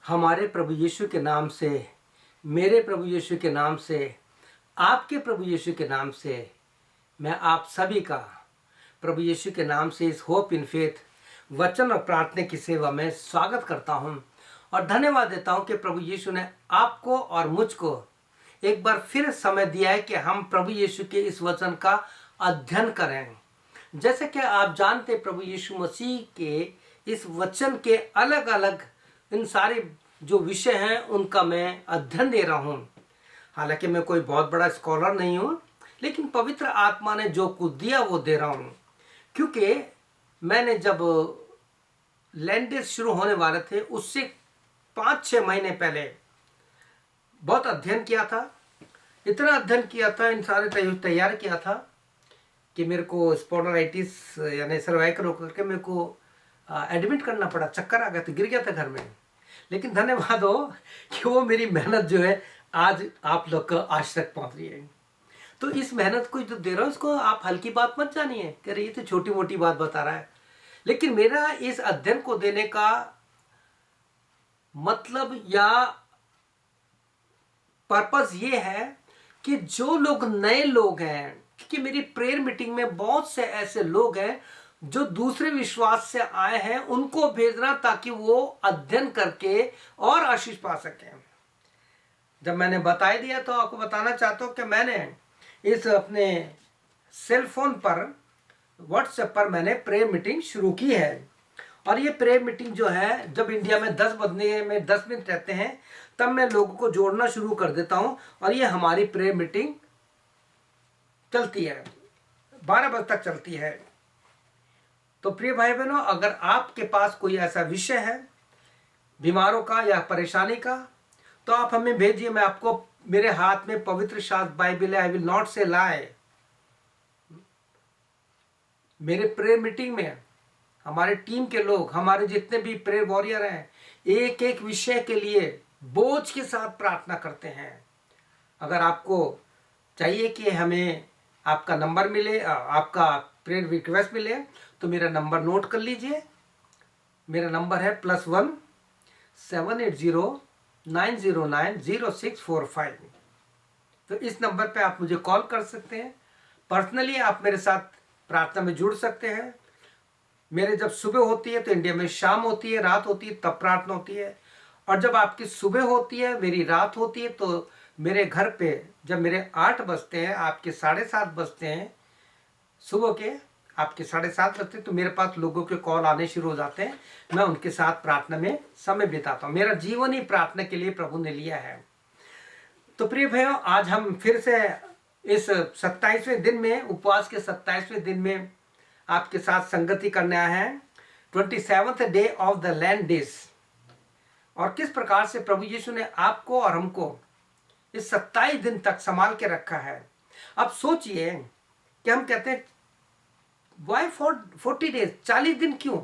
हमारे प्रभु यीशु के नाम से, मेरे प्रभु यीशु के नाम से, आपके प्रभु यीशु के नाम से मैं आप सभी का प्रभु यीशु के नाम से इस होप इन फेथ वचन और प्रार्थना की सेवा में स्वागत करता हूं और धन्यवाद देता हूं कि प्रभु यीशु ने आपको और मुझको एक बार फिर समय दिया है कि हम प्रभु यीशु के इस वचन का अध्ययन करें। जैसे कि आप जानते, प्रभु यीशु मसीह के इस वचन के अलग अलग इन सारे जो विषय हैं उनका मैं अध्ययन दे रहा हूं। हालांकि मैं कोई बहुत बड़ा स्कॉलर नहीं हूं, लेकिन पवित्र आत्मा ने जो कुछ दिया वो दे रहा हूं। क्योंकि मैंने जब लैंडेज शुरू होने वाले थे उससे 5-6 महीने पहले बहुत अध्ययन किया था। इतना अध्ययन किया था, इन सारे तैयार किया था कि मेरे को स्पॉन्डिलाइटिस यानी सर्वाइकल होकर के मेरे को एडमिट करना पड़ा। चक्कर आ गया था, गिर गया था घर में। लेकिन धन्यवाद हो कि वो मेरी मेहनत जो है आज आप लोग का आज तक पहुंच रही है। तो इस मेहनत को जो दे रहा हूँ इसको आप हल्की बात मत जानिए कि ये तो छोटी मोटी बात बता रहा है। लेकिन मेरा इस अध्ययन को देने का मतलब या पर्पस ये है कि जो लोग नए लोग हैं, क्योंकि मेरी प्रेयर मीटिंग में बहुत से ऐसे लोग हैं जो दूसरे विश्वास से आए हैं, उनको भेजना ताकि वो अध्ययन करके और आशीष पा सकें। जब मैंने बता दिया तो आपको बताना चाहता हूं कि मैंने इस अपने सेल फोन पर व्हाट्सएप पर मैंने प्रेयर मीटिंग शुरू की है। और ये प्रेयर मीटिंग जो है, जब इंडिया में 10 बजने में 10 मिनट रहते हैं तब मैं लोगों को जोड़ना शुरू कर देता हूं और ये हमारी प्रेयर मीटिंग चलती है, 12 बजे तक चलती है। तो प्रिय भाई बहनों, अगर आपके पास कोई ऐसा विषय है बीमारों का या परेशानी का, तो आप हमें भेजिए। मैं आपको, मेरे हाथ में पवित्र शास्त्र बाइबल है, आई विल नॉट से लाई। मेरे प्रेयर मीटिंग में हमारे टीम के लोग, हमारे जितने भी प्रेयर वॉरियर हैं, एक एक विषय के लिए बोझ के साथ प्रार्थना करते हैं। अगर आपको चाहिए कि हमें आपका नंबर मिले, आपका प्रेयर रिक्वेस्ट मिले, तो मेरा नंबर नोट कर लीजिए। मेरा नंबर है +1 780 909 0645। तो इस नंबर पे आप मुझे कॉल कर सकते हैं। पर्सनली आप मेरे साथ प्रार्थना में जुड़ सकते हैं। मेरे जब सुबह होती है तो इंडिया में शाम होती है, रात होती है तब प्रार्थना होती है। और जब आपकी सुबह होती है, मेरी रात होती है, तो मेरे घर पे जब मेरे 8 बजते हैं, आपके 7:30 बजते हैं, सुबह के आपके 7:30 बजते हैं, तो मेरे पास लोगों के कॉल आने शुरू हो जाते हैं। मैं उनके साथ प्रार्थना में समय बिताता हूँ। मेरा जीवन ही प्रार्थना के लिए प्रभु ने लिया है। तो प्रिय भाइयों, आज हम फिर से इस 27वें दिन में, उपवास के 27वें दिन में आपके साथ संगति करने आए हैं। 27th day of the land days. और किस प्रकार से प्रभु यीशु ने आपको और हमको इस 27 दिन तक संभाल के रखा है। अब सोचिए कि हम कहते हैं वाई 40 डेज, 40 दिन क्यों?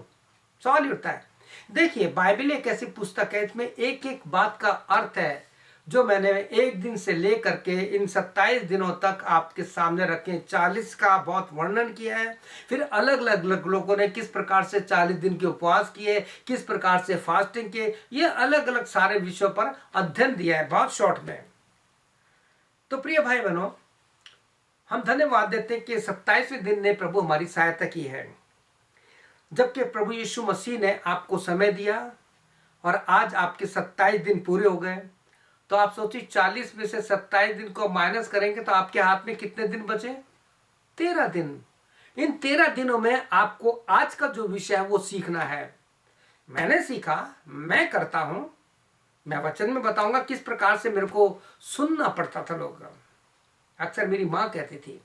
सवाल ही उठता है। देखिए, बाइबल एक ऐसी पुस्तक है इसमें एक एक बात का अर्थ है जो मैंने एक दिन से लेकर के इन 27 दिनों तक आपके सामने रखे। 40 का बहुत वर्णन किया है। फिर अलग अलग लोगों ने किस प्रकार से 40 दिन के उपवास किए, किस प्रकार से फास्टिंग किए, ये अलग अलग सारे विषयों पर अध्ययन दिया है बहुत शॉर्ट में। तो प्रिय भाई बहनों, हम धन्यवाद देते हैं कि 27वें दिन ने प्रभु हमारी सहायता की है। जबकि प्रभु यीशु मसीह ने आपको समय दिया और आज आपके 27 दिन पूरे हो गए। तो आप सोचिए, 40 में से 27 दिन को माइनस करेंगे तो आपके हाथ में कितने दिन बचे? 13 दिन। इन 13 दिनों में आपको आज का जो विषय है वो सीखना है। मैंने सीखा, मैं करता हूं, मैं वचन में बताऊंगा किस प्रकार से मेरे को सुनना पड़ता था। लोग अक्सर मेरी मां कहती थी।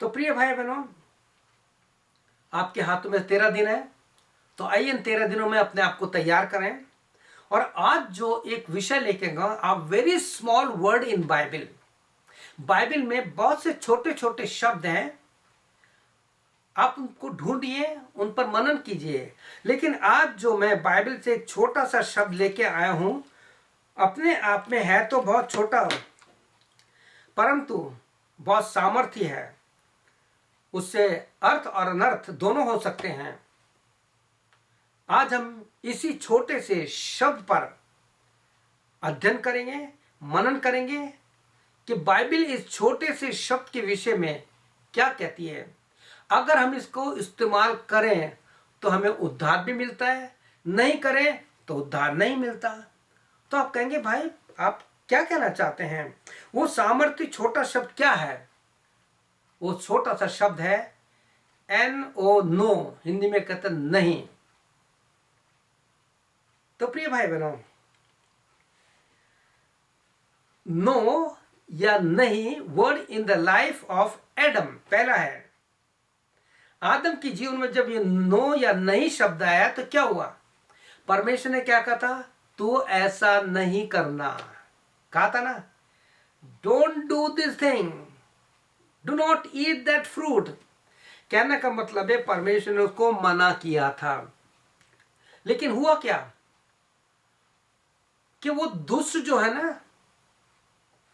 तो प्रिय भाई बहनों, आपके हाथों में 13 दिन है, तो आइए इन 13 दिनों में अपने आप को तैयार करें। और आज जो एक विषय लेके गया, वेरी स्मॉल वर्ड इन बाइबल। बाइबल में बहुत से छोटे छोटे शब्द हैं, आप उनको ढूंढिए, उन पर मनन कीजिए। लेकिन आज जो मैं बाइबल से एक छोटा सा शब्द लेके आया हूं, अपने आप में है तो बहुत छोटा, परंतु बहुत सामर्थ्य है। उससे अर्थ और अनर्थ दोनों हो सकते हैं। आज हम इसी छोटे से शब्द पर अध्ययन करेंगे, मनन करेंगे कि बाइबल इस छोटे से शब्द के विषय में क्या कहती है। अगर हम इसको इस्तेमाल करें तो हमें उद्धार भी मिलता है, नहीं करें तो उद्धार नहीं मिलता। तो आप कहेंगे भाई आप क्या कहना चाहते हैं, वो सामर्थ्य छोटा शब्द क्या है? वो छोटा सा शब्द है NO, नो, हिंदी में कहते हैं नहीं। तो प्रिय भाई बहनों, नो या नहीं word in the life of Adam पहला है। आदम के जीवन में जब ये नो या नहीं शब्द आया तो क्या हुआ? परमेश्वर ने क्या कहा था? तू ऐसा नहीं करना, कहा था ना, don't do this thing, do not eat that fruit. कहने का मतलब है परमेश्वर ने उसको मना किया था। लेकिन हुआ क्या कि वो दुष्ट जो है ना,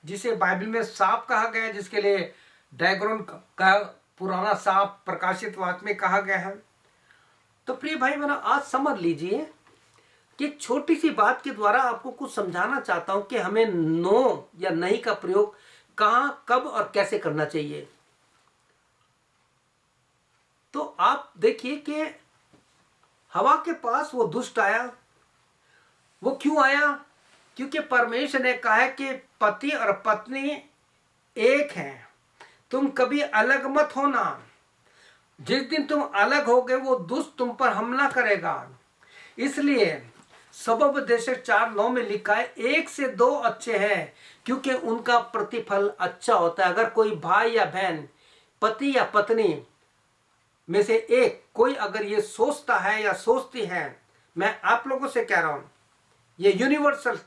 जिसे बाइबल में सांप कहा गया है, जिसके लिए ड्रैगन का पुराना सांप प्रकाशित वाक्य में कहा गया है। तो प्रिय भाई बहनों, आज समझ लीजिए कि एक छोटी सी बात के द्वारा आपको कुछ समझाना चाहता हूं कि हमें नो या नहीं का प्रयोग कहां, कब और कैसे करना चाहिए। तो आप देखिए कि हवा के पास वो दुष्ट आया। वो क्यों आया? क्योंकि परमेश्वर ने कहा है कि पति और पत्नी एक हैं, तुम कभी अलग मत होना। जिस दिन तुम अलग होगे वो दुष्ट तुम पर हमला करेगा। इसलिए सबोपदेश 4:9 में लिखा है, एक से दो अच्छे हैं क्योंकि उनका प्रतिफल अच्छा होता है। अगर कोई भाई या बहन, पति या पत्नी में से एक कोई अगर ये सोचता है या सोचती है, मैं आप लोगों से कह रहा हूं, ये यूनिवर्सल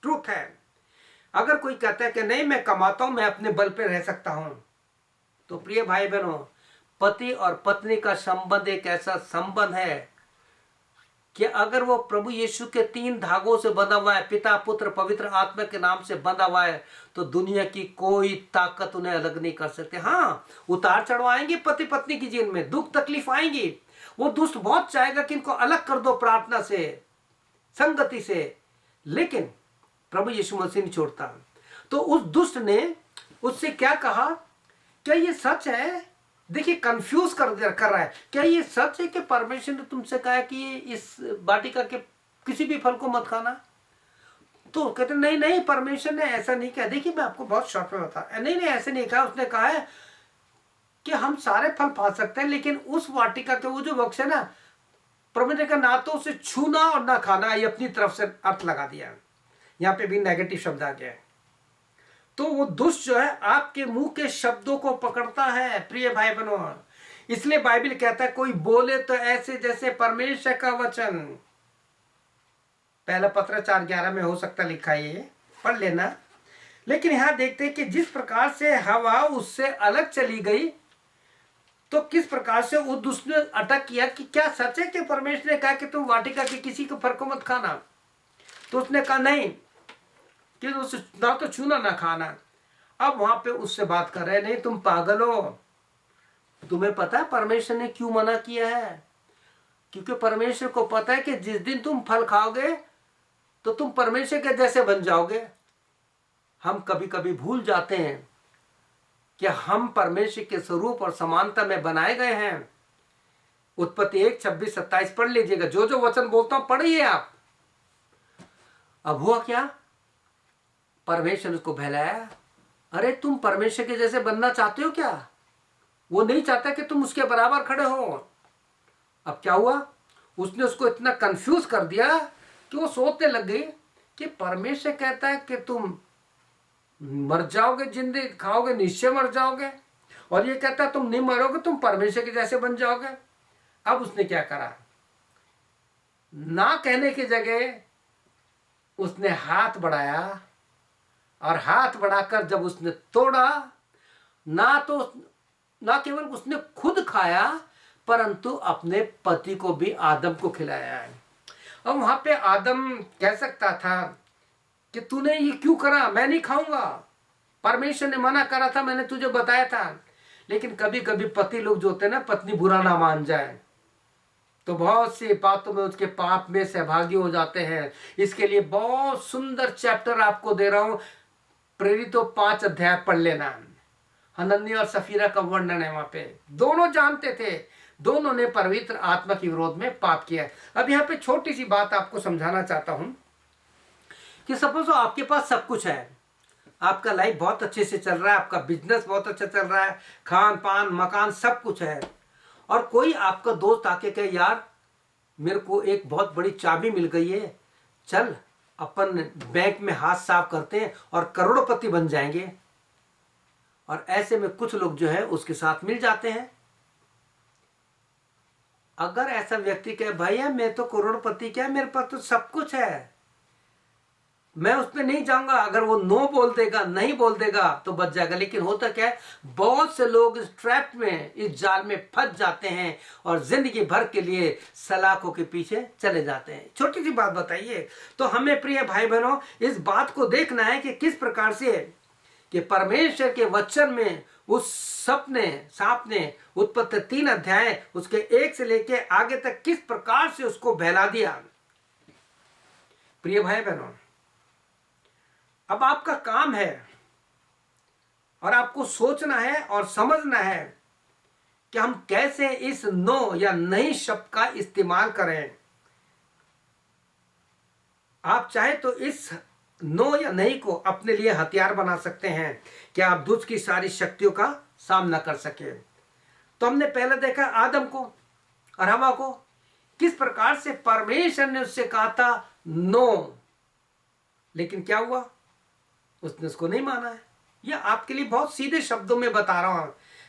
ट्रूथ है। अगर कोई कहता है कि नहीं मैं कमाता हूं, मैं अपने बल पे रह सकता हूं, तो प्रिय भाई बहनों, पति और पत्नी का संबंध एक ऐसा संबंध है कि अगर वो प्रभु यीशु के 3 धागों से बंधा हुआ है, पिता पुत्र पवित्र आत्मा के नाम से बंधा हुआ है, तो दुनिया की कोई ताकत उन्हें अलग नहीं कर सकते। हाँ, उतार चढ़ाव आएंगे पति पत्नी की जीवन में, दुख तकलीफ आएंगी। वो दुष्ट बहुत चाहेगा कि इनको अलग कर दो प्रार्थना से, संगति से, लेकिन प्रभु यीशु मसीह नहीं छोड़ता। तो उस दुष्ट ने उससे क्या कहा? क्या ये सच है? देखिए कंफ्यूज कर रहा है। क्या ये सच है कि परमेश्वर ने तुमसे कहा है कि इस वाटिका के किसी भी फल को मत खाना? तो कहते नहीं नहीं, परमेश्वर ने ऐसा नहीं कहा। देखिए मैं आपको बहुत शॉर्ट में बता, नहीं नहीं ऐसे नहीं कहा। उसने कहा है कि हम सारे फल खा सकते हैं, लेकिन उस वाटिका के वो जो वृक्ष है ना, प्रभु ने कहा ना तो उसे छूना और ना खाना। ये अपनी तरफ से अर्थ लगा दिया, यहाँ पे भी नेगेटिव शब्द आ गया है। तो वो दुष्ट जो है आपके मुंह के शब्दों को पकड़ता है प्रिय भाई बहनों। इसलिए बाइबल कहता है कोई बोले तो ऐसे जैसे परमेश्वर का वचन। पहला पत्र 4:11 में हो सकता लिखा है, ये पढ़ लेना। लेकिन यहां देखते हैं कि जिस प्रकार से हवा उससे अलग चली गई, तो किस प्रकार से उस दुष्ट ने अटक किया कि क्या सच है कि परमेश्वर ने कहा कि तुम वाटिका के किसी के फल को मत खाना? तो उसने कहा नहीं, कि ना तो छूना ना खाना। अब वहां पे उससे बात कर रहे, नहीं तुम पागल हो, तुम्हें पता है परमेश्वर ने क्यों मना किया है? क्योंकि परमेश्वर को पता है कि जिस दिन तुम फल खाओगे तो तुम परमेश्वर के जैसे बन जाओगे। हम कभी कभी भूल जाते हैं कि हम परमेश्वर के स्वरूप और समानता में बनाए गए हैं। उत्पत्ति 1:26-27 पढ़ लीजिएगा। जो जो वचन बोलता हूं पढ़िए आप। अब हुआ क्या? परमेश्वर उसको बहलाया, अरे तुम परमेश्वर के जैसे बनना चाहते हो क्या? वो नहीं चाहता कि तुम उसके बराबर खड़े हो। अब क्या हुआ? उसने उसको इतना कंफ्यूज कर दिया कि वो सोचने लग गई कि परमेश्वर कहता है कि तुम मर जाओगे, जिंदगी खाओगे निश्चय मर जाओगे, और ये कहता है तुम नहीं मरोगे, तुम परमेश्वर के जैसे बन जाओगे। अब उसने क्या करा? ना कहने की जगह उसने हाथ बढ़ाया, और हाथ बढ़ाकर जब उसने तोड़ा, ना केवल उसने खुद खाया परंतु अपने पति को भी, आदम को खिलाया है। अब वहां पे आदम कह सकता था कि तूने ये क्यों करा, मैं नहीं खाऊंगा, परमेश्वर ने मना करा था, मैंने तुझे बताया था। लेकिन कभी कभी पति लोग जो होते हैं ना, पत्नी बुरा ना मान जाए तो बहुत सी बातों में उसके पाप में सहभागी हो जाते हैं। इसके लिए बहुत सुंदर चैप्टर आपको दे रहा हूं, प्रेरितों 5 अध्याय पढ़ लेना। हनन्याह और सफीरा का वर्णन है वहां पे। दोनों जानते थे, दोनों ने पवित्र आत्मा के विरोध में पाप किया। अब यहाँ पे छोटी सी बात आपको समझाना चाहता हूं कि सपोज आपके पास सब कुछ है, आपका लाइफ बहुत अच्छे से चल रहा है, आपका बिजनेस बहुत अच्छा चल रहा है, खान पान मकान सब कुछ है, और कोई आपका दोस्त आके कहे यार मेरे को एक बहुत बड़ी चाबी मिल गई है, चल अपन बैंक में हाथ साफ करते हैं और करोड़पति बन जाएंगे। और ऐसे में कुछ लोग जो है उसके साथ मिल जाते हैं। अगर ऐसा व्यक्ति कहे भैया मैं तो करोड़पति, क्या मेरे पास तो सब कुछ है, मैं उसमें नहीं जाऊंगा, अगर वो नो बोल देगा, नहीं बोल देगा तो बच जाएगा। लेकिन होता क्या है, बहुत से लोग इस ट्रैप में, इस जाल में फंस जाते हैं और जिंदगी भर के लिए सलाखों के पीछे चले जाते हैं। छोटी सी बात बताइए, तो हमें प्रिय भाई बहनों इस बात को देखना है कि किस प्रकार से कि परमेश्वर के वचन में उस सांप ने उत्पत्ति 3 अध्याय उसके 1 से लेके आगे तक किस प्रकार से उसको बहला दिया। प्रिय भाई बहनों, अब आपका काम है और आपको सोचना है और समझना है कि हम कैसे इस नो या नहीं शब्द का इस्तेमाल करें। आप चाहे तो इस नो या नहीं को अपने लिए हथियार बना सकते हैं कि आप दुष्ट की सारी शक्तियों का सामना कर सके। तो हमने पहले देखा आदम को और हवा को, किस प्रकार से परमेश्वर ने उससे कहा था नो, लेकिन क्या हुआ, उसने उसको नहीं माना है। यह आपके लिए बहुत सीधे शब्दों में बता रहा हूं,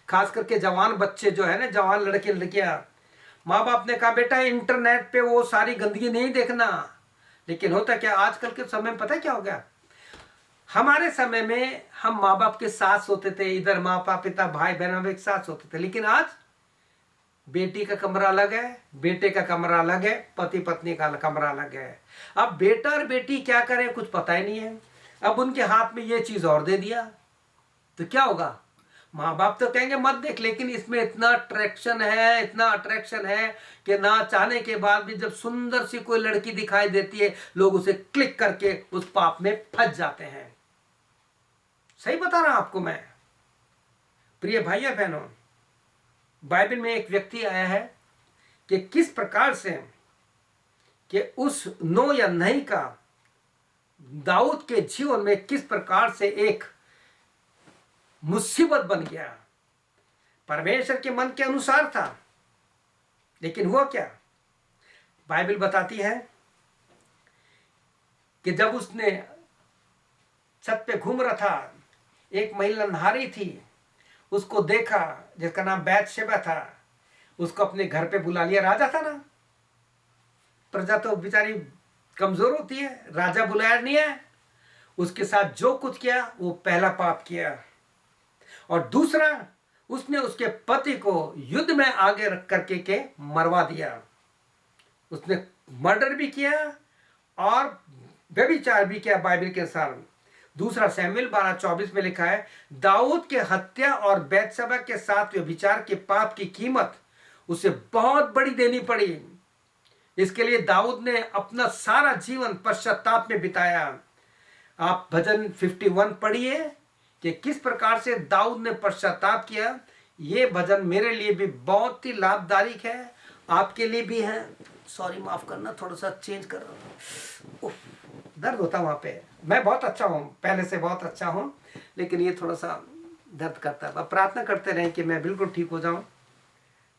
खास करके जवान बच्चे जो है ना, जवान लड़के लड़कियां, माँ बाप ने कहा बेटा इंटरनेट पे वो सारी गंदगी नहीं देखना, लेकिन होता क्या आजकल के समय में पता है क्या हो गया, हमारे समय में हम माँ बाप के साथ सोते थे, इधर माता पिता भाई बहन एक साथ सोते थे, लेकिन आज बेटी का कमरा अलग है, बेटे का कमरा अलग है, पति पत्नी का कमरा अलग है। अब बेटा और बेटी क्या करें कुछ पता ही नहीं है। अब उनके हाथ में ये चीज और दे दिया तो क्या होगा, माँ बाप तो कहेंगे मत देख, लेकिन इसमें इतना अट्रैक्शन है, इतना अट्रैक्शन है कि ना चाहने के बाद भी जब सुंदर सी कोई लड़की दिखाई देती है, लोग उसे क्लिक करके उस पाप में फंस जाते हैं। सही बता रहा हूं आपको मैं। प्रिय भाइयों बहनों, बाइबल में एक व्यक्ति आया है कि किस प्रकार से कि उस नो या नहीं का दाऊद के जीवन में किस प्रकार से एक मुसीबत बन गया। परमेश्वर के मन के अनुसार था, लेकिन हुआ क्या, बाइबल बताती है कि जब उसने छत पे घूम रहा था, एक महिला नहारी थी, उसको देखा जिसका नाम बैतशेबा था, उसको अपने घर पे बुला लिया। राजा था ना, प्रजा तो बेचारी कमजोर होती है, राजा बुलाया नहीं है, उसके साथ जो कुछ किया वो पहला पाप किया। और दूसरा, उसने उसके पति को युद्ध में आगे रख करके के मरवा दिया। उसने मर्डर भी किया और व्यभिचार भी किया। बाइबल के अनुसार दूसरा शमूएल 12:24 में लिखा है, दाऊद के हत्या और बैतशेबा के साथ व्यभिचार के पाप की कीमत उसे बहुत बड़ी देनी पड़ी। इसके लिए दाऊद ने अपना सारा जीवन पश्चाताप में बिताया। आप भजन 51 पढ़िए कि किस प्रकार से दाऊद ने पश्चाताप किया। ये भजन मेरे लिए भी बहुत ही लाभदायक है, आपके लिए भी है। सॉरी माफ करना, थोड़ा सा चेंज कर रहा हूँ, दर्द होता वहां पे। मैं बहुत अच्छा हूँ, पहले से बहुत अच्छा हूँ, लेकिन ये थोड़ा सा दर्द करता है। अब प्रार्थना करते रहें कि मैं बिल्कुल ठीक हो जाऊं,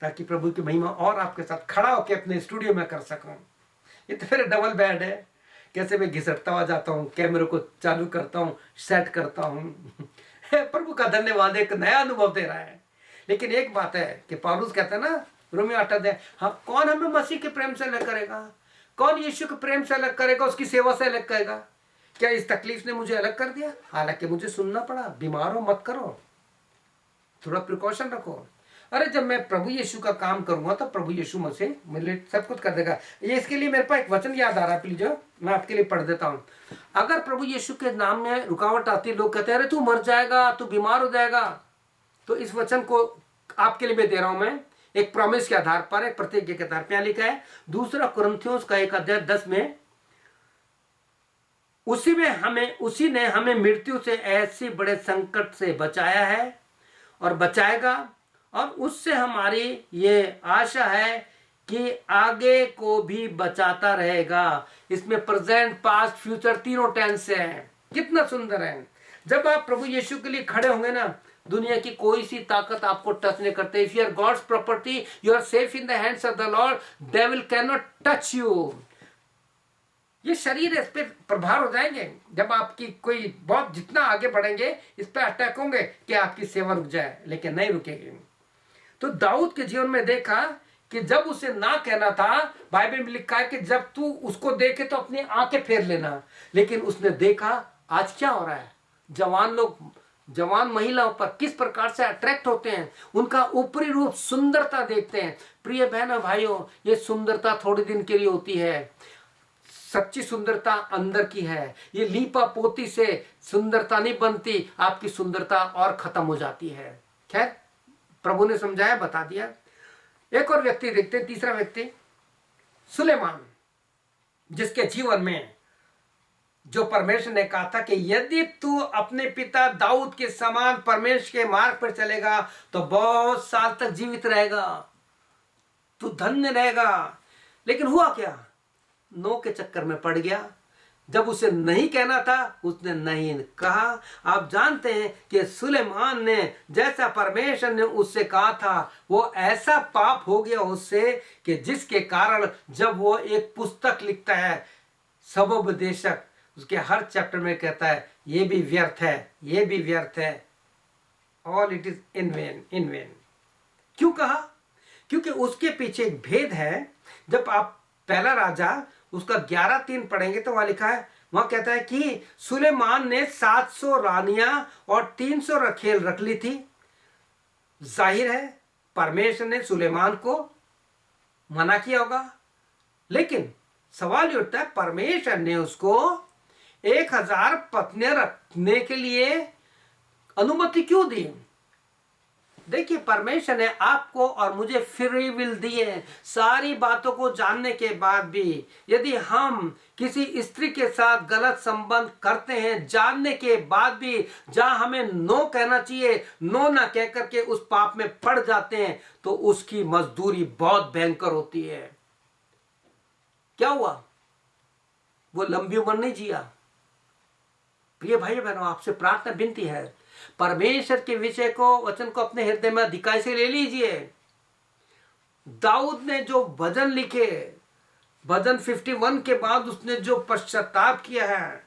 ताकि प्रभु की महिमा और आपके साथ खड़ा होकर अपने स्टूडियो में कर सकूं। ये तो मेरा डबल बेड है, कैसे मैं घिसटता हुआ जाता हूँ, कैमरे को चालू करता हूँ, सेट करता हूँ। प्रभु का धन्यवाद, एक नया अनुभव दे रहा है। लेकिन एक बात है कि पौलुस कहते हैं ना रोमियो 8 हाँ, कौन हमें मसीह के प्रेम से अलग करेगा, कौन यीशु के प्रेम से अलग करेगा, उसकी सेवा से अलग करेगा। क्या इस तकलीफ ने मुझे अलग कर दिया? हालांकि मुझे सुनना पड़ा, बीमार हो मत करो, थोड़ा प्रिकॉशन रखो। अरे जब मैं प्रभु यीशु का काम करूंगा तो प्रभु यीशु मुझसे मेरे सब कुछ कर देगा। ये इसके लिए मेरे पास एक वचन याद आ रहा है, प्लीज मैं आपके लिए पढ़ देता हूँ। अगर प्रभु यीशु के नाम में रुकावट आती है, लोग कहते हैं अरे तू मर जाएगा, तू बीमार हो जाएगा, तो इस वचन को आपके लिए मैं दे रहा हूं मैं एक प्रॉमिस के आधार पर, एक प्रतिज्ञा के आधार पर। यहां लिखा है 2 कुरिन्थियों का 1 अध्याय 10 में, उसी ने हमें मृत्यु से ऐसी बड़े संकट से बचाया है और बचाएगा, और उससे हमारी ये आशा है कि आगे को भी बचाता रहेगा। इसमें प्रेजेंट, पास्ट, फ्यूचर तीनों टेंस है। कितना सुंदर है। जब आप प्रभु यीशु के लिए खड़े होंगे ना, दुनिया की कोई सी ताकत आपको टच नहीं करते। If you are God's property, you are safe in the hands of the Lord, devil can not touch you. ये शरीर इस पे प्रभार हो जाएंगे। जब आपकी कोई बहुत जितना आगे बढ़ेंगे, इस पे अटैक होंगे कि आपकी सेवा रुक जाए, लेकिन नहीं रुकेगी। तो दाऊद के जीवन में देखा कि जब उसे ना कहना था, बाइबल में लिखा है कि जब तू उसको देखे तो अपनी आंखें फेर लेना, लेकिन उसने देखा आज क्या हो रहा है। जवान लोग, जवान महिलाओं पर किस प्रकार से अट्रैक्ट होते हैं, उनका ऊपरी रूप, सुंदरता देखते हैं। प्रिय बहनों भाइयों, ये सुंदरता थोड़ी दिन के लिए होती है। सच्ची सुंदरता अंदर की है। ये लीपा पोती से सुंदरता नहीं बनती, आपकी सुंदरता और खत्म हो जाती है। खैर, प्रभु ने समझाया, बता दिया। एक और व्यक्ति देखते हैं, तीसरा व्यक्ति सुलेमान, जिसके जीवन में जो परमेश्वर ने कहा था कि यदि तू अपने पिता दाऊद के समान परमेश्वर के मार्ग पर चलेगा तो बहुत साल तक जीवित रहेगा, तू धन्य रहेगा। लेकिन हुआ क्या, नो के चक्कर में पड़ गया। जब उसे नहीं कहना था, उसने नहीं कहा। आप जानते हैं कि सुलेमान ने जैसा परमेश्वर ने उससे कहा था, वो ऐसा पाप हो गया उससे कि जिसके कारण जब वो एक पुस्तक लिखता है, सबोपदेशक, उसके हर चैप्टर में कहता है ये भी व्यर्थ है, ये भी व्यर्थ है, all it is in when, in when. क्यों कहा? क्योंकि उसके पीछे एक भेद है। जब आप पहला राजा उसका 11:3 पढ़ेंगे तो वहां लिखा है, वहां कहता है कि सुलेमान ने 700 रानियां और 300 रखेल रख ली थी। जाहिर है परमेश्वर ने सुलेमान को मना किया होगा, लेकिन सवाल ये उठता है, परमेश्वर ने उसको 1000 पत्नियां रखने के लिए अनुमति क्यों दी? देखिए, परमेश्वर ने आपको और मुझे फ्री विल दी है। सारी बातों को जानने के बाद भी यदि हम किसी स्त्री के साथ गलत संबंध करते हैं, जानने के बाद भी जहां हमें नो कहना चाहिए, नो ना कह करके उस पाप में पड़ जाते हैं, तो उसकी मजदूरी बहुत भयंकर होती है। क्या हुआ? वो लंबी उम्र नहीं जिया। प्रिय भाई बहनों, आपसे प्रार्थना विनती है, परमेश्वर के विषय को, वचन को अपने हृदय में अधिकाई से ले लीजिए। दाऊद ने जो भजन लिखे, भजन 51 के बाद उसने जो पश्चाताप किया है,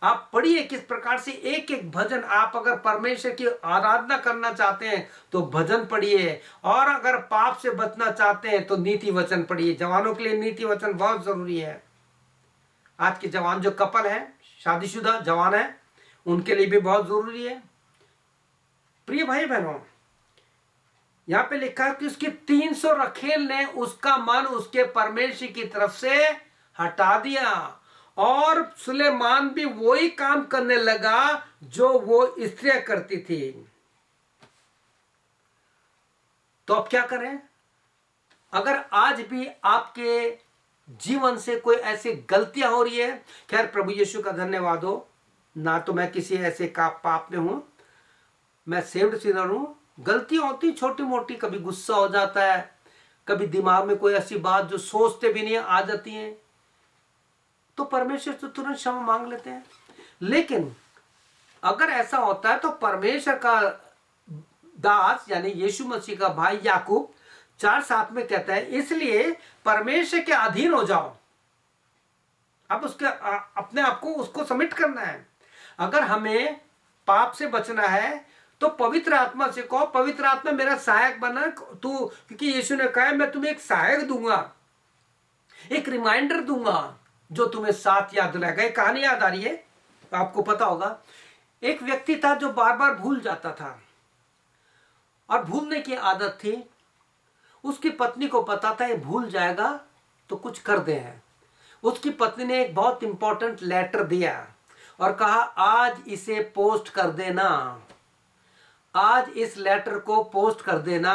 आप पढ़िए किस प्रकार से एक एक भजन। आप अगर परमेश्वर की आराधना करना चाहते हैं तो भजन पढ़िए, और अगर पाप से बचना चाहते हैं तो नीति वचन पढ़िए। जवानों के लिए नीति वचन बहुत जरूरी है। आज के जवान जो कपल है, शादीशुदा जवान है, उनके लिए भी बहुत जरूरी है। प्रिय भाई बहनों, यहां पे लिखा है कि उसकी 300 रखेल ने उसका मन उसके परमेश्वर की तरफ से हटा दिया, और सुलेमान भी वही काम करने लगा जो वो स्त्रियां करती थी। तो अब क्या करें? अगर आज भी आपके जीवन से कोई ऐसी गलतियां हो रही है, खैर प्रभु यीशु का धन्यवाद हो, ना तो मैं किसी ऐसे का पाप में हूं, मैं सेव्ड सिनर हूं। गलतियां होती छोटी मोटी, कभी गुस्सा हो जाता है, कभी दिमाग में कोई ऐसी बात जो सोचते भी नहीं आ जाती है, तो परमेश्वर से तुरंत क्षमा मांग लेते हैं। लेकिन अगर ऐसा होता है तो परमेश्वर का दास यानी यीशु मसीह का भाई याकूब 4:7 में कहता है, इसलिए परमेश्वर के अधीन हो जाओ। अब उसके अपने आप को उसको सबमिट करना है। अगर हमें पाप से बचना है तो पवित्र आत्मा से कहो, पवित्र आत्मा मेरा सहायक बना तू, क्योंकि यीशु ने कहा है मैं तुम्हें एक सहायक दूंगा, एक रिमाइंडर दूंगा जो तुम्हें साथ याद दिलाएगा। एक कहानी याद आ रही है, आपको पता होगा। एक व्यक्ति था जो बार बार भूल जाता था, और भूलने की आदत थी। उसकी पत्नी को पता था ये भूल जाएगा तो कुछ कर दे हैं। उसकी पत्नी ने एक बहुत इंपॉर्टेंट लेटर दिया और कहा आज इसे पोस्ट कर देना, आज इस लेटर को पोस्ट कर देना।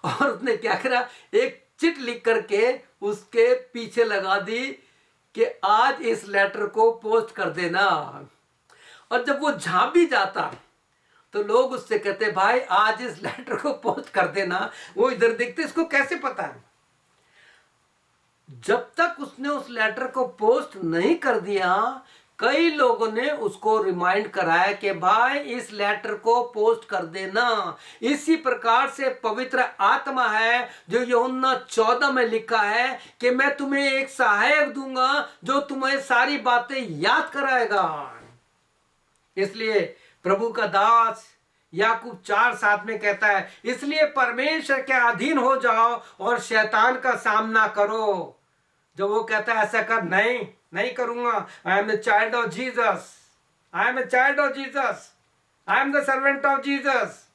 और उसने क्या करा, एक चिट लिख करके उसके पीछे लगा दी कि आज इस लेटर को पोस्ट कर देना। और जब वो जहां भी जाता तो लोग उससे कहते भाई आज इस लेटर को पोस्ट कर देना। वो इधर देखते इसको कैसे पता है। जब तक उसने उस लेटर को पोस्ट नहीं कर दिया, कई लोगों ने उसको रिमाइंड कराया कि भाई इस लेटर को पोस्ट कर देना। इसी प्रकार से पवित्र आत्मा है जो यूहन्ना 14 में लिखा है कि मैं तुम्हें एक सहायक दूंगा जो तुम्हें सारी बातें याद कराएगा। इसलिए प्रभु का दास याकूब 4:7 में कहता है, इसलिए परमेश्वर के अधीन हो जाओ और शैतान का सामना करो। जो वो कहता है ऐसा कर, नहीं करूंगा, I am the child of Jesus, I am the child of Jesus, I am the servant of Jesus,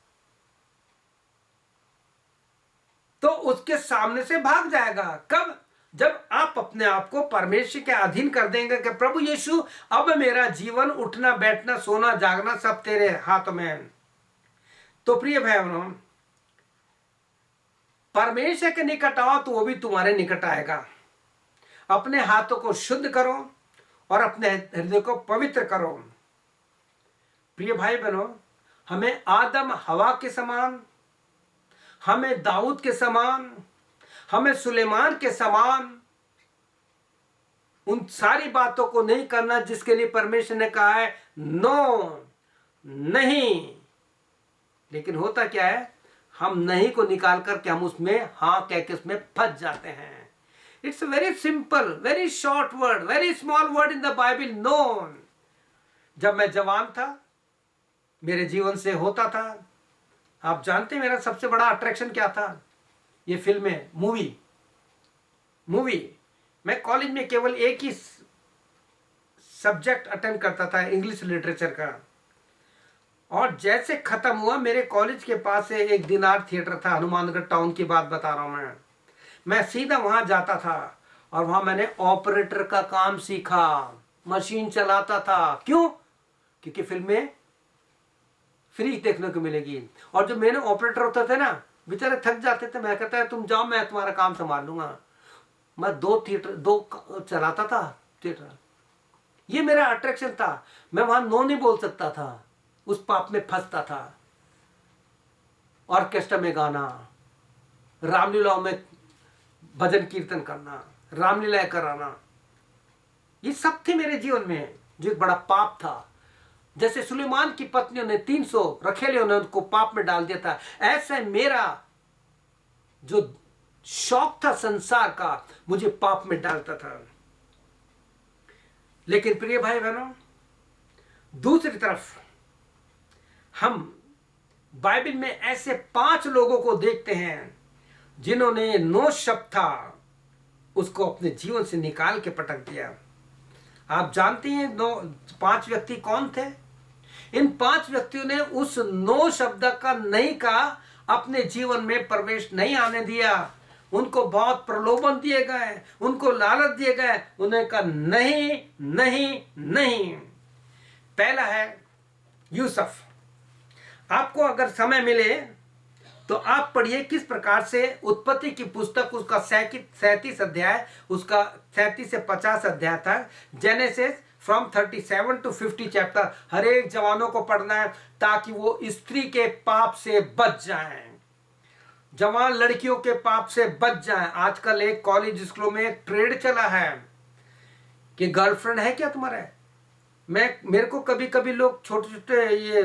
तो उसके सामने से भाग जाएगा। कब? जब आप अपने आप को परमेश्वर के अधीन कर देंगे कि प्रभु यीशु अब मेरा जीवन, उठना बैठना सोना जागना सब तेरे हाथ में है। तो प्रिय भाई बहनों, परमेश्वर के निकट आओ तो वो भी तुम्हारे निकट आएगा। अपने हाथों को शुद्ध करो और अपने हृदय को पवित्र करो। प्रिय भाई बहनों, हमें आदम हवा के समान, हमें दाऊद के समान, हमें सुलेमान के समान उन सारी बातों को नहीं करना जिसके लिए परमेश्वर ने कहा है नो, नहीं। लेकिन होता क्या है, हम नहीं को निकाल करके हम उसमें हाँ कह के उसमें फंस जाते हैं। It's very simple, very short word, very small word in the Bible, no. जब मैं जवान था, मेरे जीवन से होता था। आप जानते हैं मेरा सबसे बड़ा अट्रैक्शन क्या था? ये फिल्में, मूवी। मैं कॉलेज में केवल एक ही सब्जेक्ट अटेंड करता था, इंग्लिश लिटरेचर का। और जैसे खत्म हुआ, मेरे कॉलेज के पास से एक दिनार थिएटर था, हनुमानगढ़ टाउन की बात बता रहा हूं मैं सीधा वहां जाता था और वहां मैंने ऑपरेटर का काम सीखा, मशीन चलाता था। क्यों? क्योंकि फिल्में फ्री देखने को मिलेगी। और जो मेरे ऑपरेटर होते थे ना, बेचारे थक जाते थे। मैं कहता है तुम जाओ, मैं तुम्हारा काम संभाल लूंगा। मैं दो चलाता था थिएटर। ये मेरा अट्रैक्शन था। मैं वहां नो नहीं बोल सकता था, उस पाप में फंसता था। ऑर्केस्ट्रा में गाना, रामलीलाओं में भजन कीर्तन करना, रामलीलाएं कराना, ये सब थे मेरे जीवन में, जो एक बड़ा पाप था। जैसे सुलेमान की पत्नियों ने 300 रखेलियों ने उनको पाप में डाल दिया था, ऐसे मेरा जो शौक था संसार का, मुझे पाप में डालता था। लेकिन प्रिय भाई बहनों, दूसरी तरफ हम बाइबल में ऐसे 5 लोगों को देखते हैं जिन्होंने नो शब्द था उसको अपने जीवन से निकाल के पटक दिया। आप जानती हैं 5 व्यक्ति कौन थे? इन 5 व्यक्तियों ने उस नो शब्द का नहीं का अपने जीवन में प्रवेश नहीं आने दिया। उनको बहुत प्रलोभन दिए गए, उनको लालच दिए गए, उन्हें कहा नहीं नहीं नहीं। पहला है यूसुफ। आपको अगर समय मिले तो आप पढ़िए किस प्रकार से उत्पत्ति की पुस्तक, उसका 37 अध्याय, उसका 37 से 50 अध्याय तक, जेनेसिस फ्रॉम 37 to 50 चैप्टर, हर एक जवानों को पढ़ना है ताकि वो स्त्री के पाप से बच जाएं, जवान लड़कियों के पाप से बच जाएं। आजकल एक कॉलेज स्कूलों में एक ट्रेड चला है कि गर्लफ्रेंड है क्या तुम्हारे? मेरे को कभी कभी लोग छोटे छोटे ये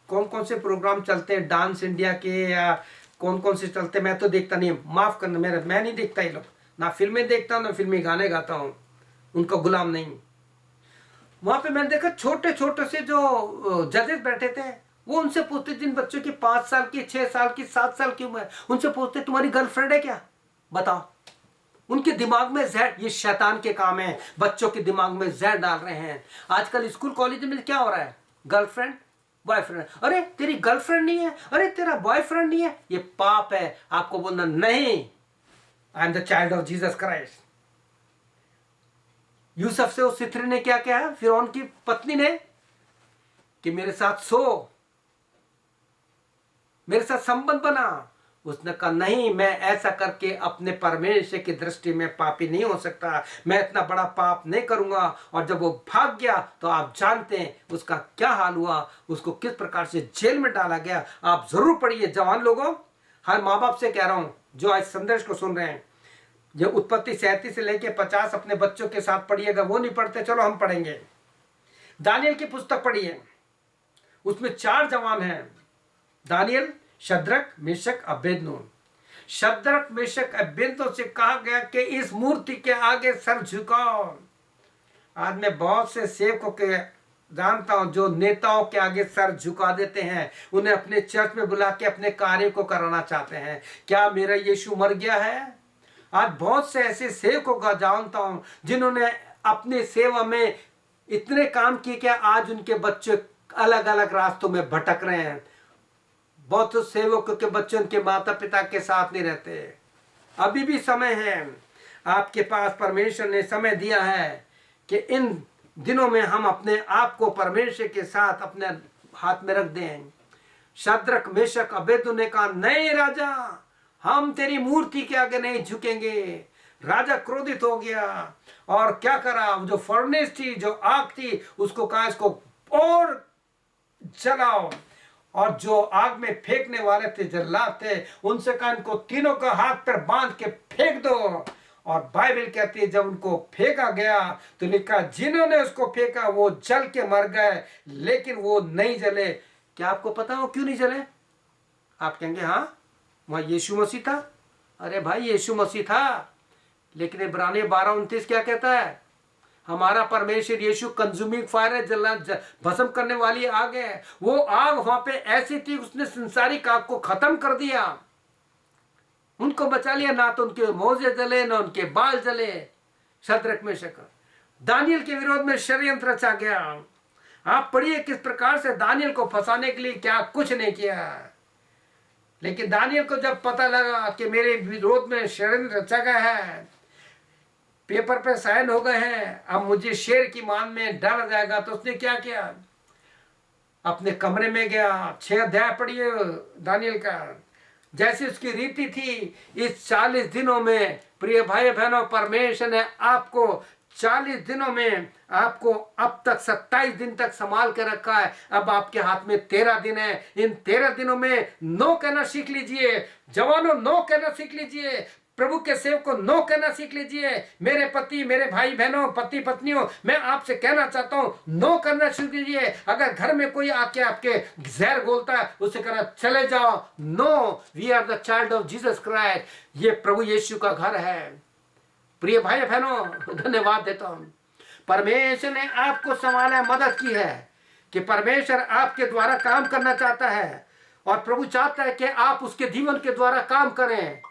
कौन कौन से प्रोग्राम चलते हैं डांस इंडिया के या कौन कौन से चलते हैं, मैं तो देखता नहीं, माफ करना, मैं नहीं देखता ये लोग, ना फिल्में देखता हूँ ना फिल्मी गाने गाता हूँ, उनका गुलाम नहीं। वहां पे मैंने देखा छोटे छोटे से जो जजेस बैठे थे, वो उनसे पूछते, जिन बच्चों की 5 साल की, 6 साल की, 7 साल की उम्र है, उनसे पूछते तुम्हारी गर्लफ्रेंड है क्या, बताओ। उनके दिमाग में जहर, ये शैतान के काम है, बच्चों के दिमाग में जहर डाल रहे हैं। आजकल स्कूल कॉलेज में क्या हो रहा है, गर्लफ्रेंड बॉयफ्रेंड, अरे तेरी गर्लफ्रेंड नहीं है, अरे तेरा बॉयफ्रेंड नहीं है, ये पाप है। आपको बोलना नहीं, I am the child of Jesus Christ. Yusuf से उस स्त्री ने क्या किया, फिरौन की पत्नी ने, कि मेरे साथ सो, मेरे साथ संबंध बना। उसने कहा नहीं, मैं ऐसा करके अपने परमेश्वर की दृष्टि में पापी नहीं हो सकता, मैं इतना बड़ा पाप नहीं करूंगा। और जब वो भाग गया तो आप जानते हैं उसका क्या हाल हुआ, उसको किस प्रकार से जेल में डाला गया। आप जरूर पढ़िए जवान लोगों, हर माँ बाप से कह रहा हूं जो आज संदेश को सुन रहे हैं, जो उत्पत्ति 37 से लेके 50 अपने बच्चों के साथ पढ़िएगा। वो नहीं पढ़ते, चलो हम पढ़ेंगे। दानियल की पुस्तक पढ़िए, उसमें 4 जवान हैं, Daniel, Shadrach, Meshach, Abednego. Shadrach, Meshach, Abednego से कहा गया कि इस मूर्ति के आगे सर झुकाओ। आज मैं बहुत से सेवकों के जानता हूं जो नेताओं के आगे सर झुका देते हैं, उन्हें अपने चर्च में बुला के अपने कार्य को कराना चाहते हैं। क्या मेरा यीशु मर गया है? आज बहुत से ऐसे सेवकों का जानता हूं जिन्होंने अपनी सेवा में इतने काम किए कि आज उनके बच्चे अलग अलग रास्तों में भटक रहे हैं। बहुत सेवकों के बच्चे उनके माता पिता के साथ नहीं रहते। अभी भी समय है, आपके पास परमेश्वर ने समय दिया है कि इन दिनों में हम अपने आप को परमेश्वर के साथ अपने हाथ में रख दें। शद्रक, मेशक, अबेदनगो ने कहा नहीं राजा, हम तेरी मूर्ति के आगे नहीं झुकेंगे। राजा क्रोधित हो गया और क्या करा, जो फर्नेस थी, जो आग थी, उसको कहा इसको और जलाओ। और जो आग में फेंकने वाले थे, जल्लाद थे, उनसे कहा इनको तीनों का हाथ पर बांध के फेंक दो। और बाइबल कहती है जब उनको फेंका गया तो लिखा जिन्होंने उसको फेंका वो जल के मर गए, लेकिन वो नहीं जले। क्या आपको पता हो क्यों नहीं जले? आप कहेंगे हाँ वहां यीशु मसीह था। अरे भाई यीशु मसीह था, लेकिन इब्रानी 12:29 क्या कहता है? हमारा परमेश्वर यीशु कंज्यूमिंग फायर है, जलना भस्म करने वाली आग है। वो आग वहां पे ऐसी थी, उसने संसारिक आग को खत्म कर दिया, उनको बचा लिया। ना तो उनके मोजे जले, ना उनके बाल जले। शद्रक, मेशक, दानियल के विरोध में षड्यंत्र रचा गया। आप पढ़िए किस प्रकार से दानियल को फंसाने के लिए क्या कुछ नहीं किया। लेकिन दानियल को जब पता लगा कि मेरे विरोध में षड्यंत्र रचा गया है, पेपर पे साइन हो गए हैं, अब मुझे शेर की मान में डाला जाएगा, तो उसने क्या किया? अपने कमरे में गया। 6 अध्याय पढ़िए दानियल का। जैसी उसकी रीति थी, इस 40 दिनों में प्रिय भाई बहनों, परमेश्वर ने आपको 40 दिनों में आपको अब तक 27 दिन तक संभाल के रखा है। अब आपके हाथ में 13 दिन है। इन 13 दिनों में नो कहना सीख लीजिए। जवानों, नो कहना सीख लीजिए। प्रभु के सेवक को नो कहना सीख लीजिए। मेरे पति, मेरे भाई बहनों, पति पत्नियों, मैं आपसे कहना चाहता हूं नो करना सीख लीजिए। अगर घर में कोई आके आपके जहर बोलता है, उससे कहना चले जाओ। No, we are the child of Jesus Christ. ये प्रभु यीशु का घर है। प्रिय भाई बहनों, धन्यवाद देता हूं। परमेश्वर ने आपको संभाला, मदद की है कि परमेश्वर आपके द्वारा काम करना चाहता है और प्रभु चाहता है कि आप उसके जीवन के द्वारा काम करें।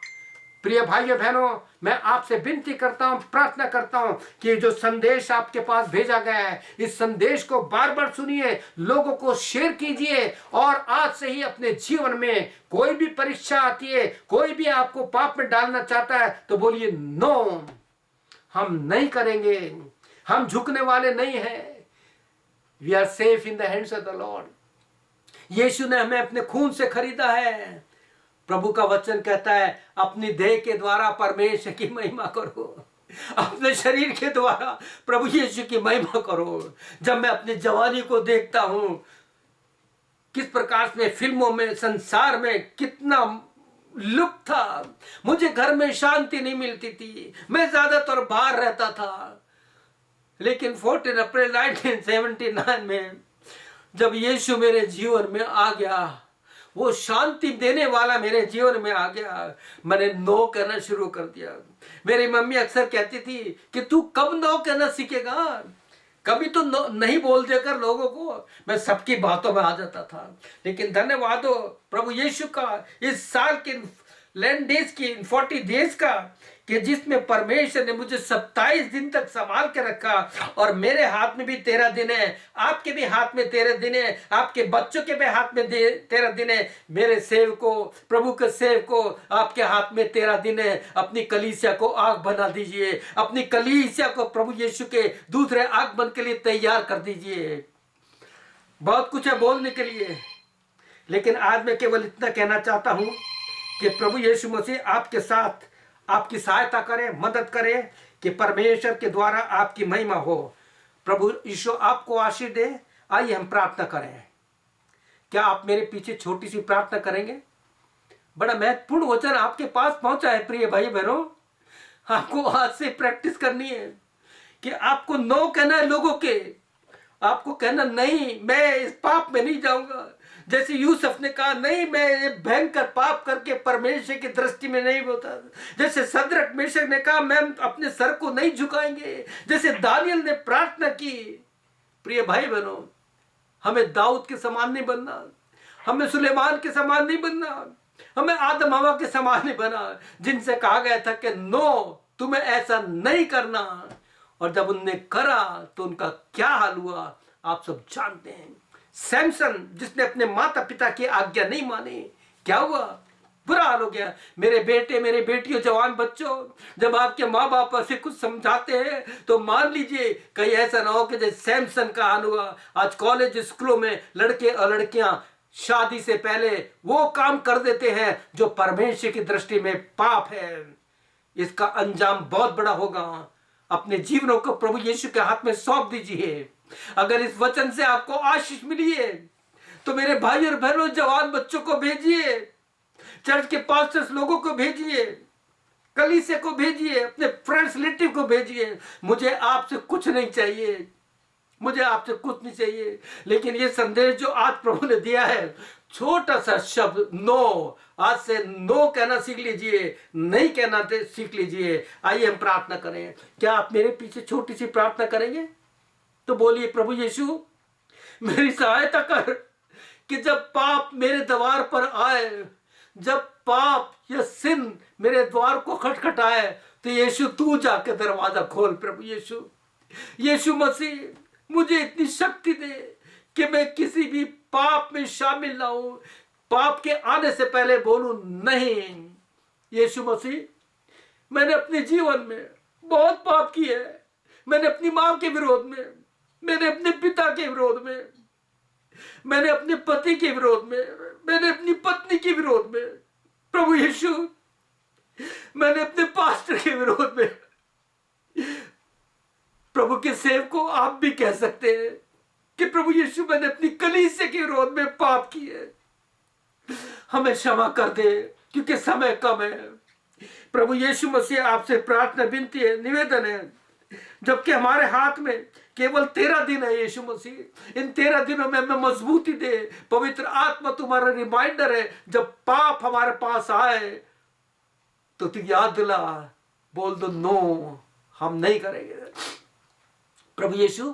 प्रिय भाइयों बहनों, मैं आपसे विनती करता हूं, प्रार्थना करता हूं कि जो संदेश आपके पास भेजा गया है, इस संदेश को बार बार सुनिए, लोगों को शेयर कीजिए। और आज से ही अपने जीवन में कोई भी परीक्षा आती है, कोई भी आपको पाप में डालना चाहता है, तो बोलिए नो, हम नहीं करेंगे, हम झुकने वाले नहीं हैं। We are safe in the hands of the Lord. यीशु ने हमें अपने खून से खरीदा है। प्रभु का वचन कहता है अपनी देह के द्वारा परमेश्वर की महिमा करो, अपने शरीर के द्वारा प्रभु यीशु की महिमा करो। जब मैं अपनी जवानी को देखता हूं, किस प्रकार से फिल्मों में, संसार में कितना लुप्त था, मुझे घर में शांति नहीं मिलती थी, मैं ज्यादातर बाहर रहता था। लेकिन 14 अप्रैल 1979 में जब यीशु मेरे जीवन में आ गया, वो शांति देने वाला मेरे जीवन में आ गया, मैंने नो कहना शुरू कर दिया। मेरी मम्मी अक्सर कहती थी कि तू कब नो कहना सीखेगा, कभी तो नहीं बोल देकर लोगों को। मैं सबकी बातों में आ जाता था। लेकिन धन्यवाद हो प्रभु यीशु का, इस साल के लैंड डेज की 40 डेज का, कि जिसमें परमेश्वर ने मुझे 27 दिन तक संभाल के रखा। और मेरे हाथ में भी 13 दिन है, आपके भी हाथ में 13 दिन है, आपके बच्चों के भी हाथ में 13 दिन है। मेरे सेवकों, प्रभु के सेवकों, आपके हाथ में 13 दिन है। अपनी कलीसिया को आग बना दीजिए, अपनी कलीसिया को प्रभु यीशु के दूसरे आगमन के लिए तैयार कर दीजिए। बहुत कुछ है बोलने के लिए, लेकिन आज मैं केवल इतना कहना चाहता हूं कि प्रभु यीशु मसीह आपके साथ आपकी सहायता करे, मदद करे कि परमेश्वर के द्वारा आपकी महिमा हो। प्रभु यीशु आपको आशीष दे। आइए हम प्रार्थना करें। क्या आप मेरे पीछे छोटी सी प्रार्थना करेंगे? बड़ा महत्वपूर्ण वचन आपके पास पहुंचा है प्रिय भाई बहनों। आपको आज से प्रैक्टिस करनी है कि आपको नो कहना है लोगों के। आपको कहना नहीं, मैं इस पाप में नहीं जाऊंगा। जैसे यूसुफ ने कहा नहीं, मैं ये भयंकर पाप करके परमेश्वर की दृष्टि में नहीं होता। जैसे सदरक मेशक ने कहा मैं अपने सर को नहीं झुकाएंगे। जैसे दानियल ने प्रार्थना की। प्रिय भाई बहनों, हमें दाऊद के समान नहीं बनना, हमें सुलेमान के समान नहीं बनना, हमें आदम हवा के समान नहीं बना, जिनसे कहा गया था कि नो, तुम्हें ऐसा नहीं करना। और जब उनने करा तो उनका क्या हाल हुआ आप सब जानते हैं। सैमसन जिसने अपने माता पिता की आज्ञा नहीं मानी, क्या हुआ? बुरा हाल हो गया। मेरे बेटे, मेरे बेटियों, जवान बच्चों, जब आपके माँ बाप ऐसे कुछ समझाते हैं तो मान लीजिए कहीं ऐसा ना हो कि जैसे सैमसन का हाल हुआ। आज कॉलेज स्कूलों में लड़के और लड़कियां शादी से पहले वो काम कर देते हैं जो परमेश्वर की दृष्टि में पाप है। इसका अंजाम बहुत बड़ा होगा। अपने जीवनों को प्रभु यीशु के हाथ में सौंप दीजिए। अगर इस वचन से आपको आशीष मिली है तो मेरे भाई और बहनों, जवान बच्चों को भेजिए, चर्च के पास्टर्स लोगों को भेजिए, कलीसिया को भेजिए, अपने फ्रेंड्स रिलेटिव को भेजिए। मुझे आपसे कुछ नहीं चाहिए, मुझे आपसे कुछ नहीं चाहिए, लेकिन ये संदेश जो आज प्रभु ने दिया है, छोटा सा शब्द नो, आज से नो कहना सीख लीजिए, नहीं कहना सीख लीजिए। आइए हम प्रार्थना करें। क्या आप मेरे पीछे छोटी सी प्रार्थना करेंगे? तो बोलिए, प्रभु यीशु मेरी सहायता कर कि जब पाप मेरे द्वार पर आए, जब पाप या सिन मेरे द्वार को खटखटाए, तो यीशु तू जाके दरवाजा खोल। प्रभु यीशु, यीशु मसीह मुझे इतनी शक्ति दे कि मैं किसी भी पाप में शामिल ना हूं। पाप के आने से पहले बोलूं नहीं। यीशु मसीह, मैंने अपने जीवन में बहुत पाप किए हैं। मैंने अपनी मां के विरोध में, मैंने अपने पिता के विरोध में, मैंने अपने पति के विरोध में, मैंने अपनी पत्नी के विरोध में, प्रभु यीशु मैंने अपने पास्टर के विरोध में, प्रभु के सेवक को आप भी कह सकते हैं कि प्रभु यीशु मैंने अपनी कलीसिया के विरोध में पाप किए। हमें क्षमा कर दे क्योंकि समय कम है। प्रभु यीशु मसीह, आपसे प्रार्थना, विनती है, निवेदन है, जबकि हमारे हाथ में केवल 13 दिन है यीशु मसीह, इन 13 दिनों में हमें मजबूती दे। पवित्र आत्मा तुम्हारा रिमाइंडर है, जब पाप हमारे पास आए तो तू याद दिला, बोल दो नो, हम नहीं करेंगे। प्रभु यीशु,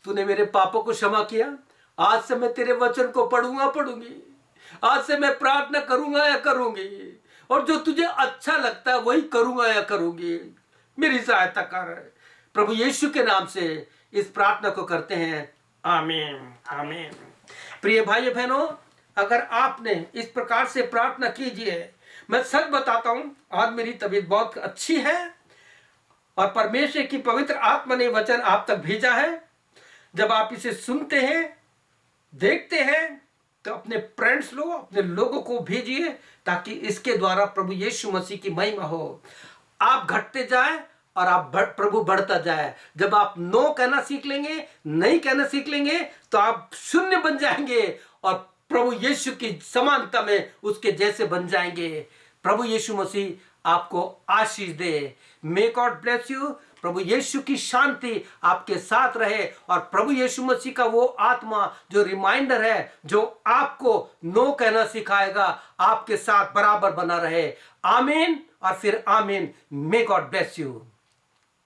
तूने मेरे पापों को क्षमा किया। आज से मैं तेरे वचन को पढ़ूंगी। आज से मैं प्रार्थना करूंगा या करूंगी, और जो तुझे अच्छा लगता है वही करूंगा या करूंगी। मेरी सहायता कर। प्रभु यीशु के नाम से इस प्रार्थना को करते हैं, आमीन, आमीन। प्रिय भाई बहनों, अगर आपने इस प्रकार से प्रार्थना कीजिए, मैं सच बताता हूं, आज मेरी तबीयत बहुत अच्छी है और परमेश्वर की पवित्र आत्मा ने वचन आप तक भेजा है। जब आप इसे सुनते हैं, देखते हैं, तो अपने फ्रेंड्स लोग, अपने लोगों को भेजिए, ताकि इसके द्वारा प्रभु यीशु मसीह की महिमा हो। आप घटते जाए और आप प्रभु बढ़ता जाए। जब आप नो कहना सीख लेंगे, नहीं कहना सीख लेंगे, तो आप शून्य बन जाएंगे और प्रभु यीशु की समानता में उसके जैसे बन जाएंगे। प्रभु यीशु मसीह आपको आशीष दे। May God bless you. प्रभु यीशु की शांति आपके साथ रहे और प्रभु यीशु मसीह का वो आत्मा जो रिमाइंडर है, जो आपको नो कहना सिखाएगा, आपके साथ बराबर बना रहे। आमीन और फिर आमीन। मे गॉड ब्लेस यू।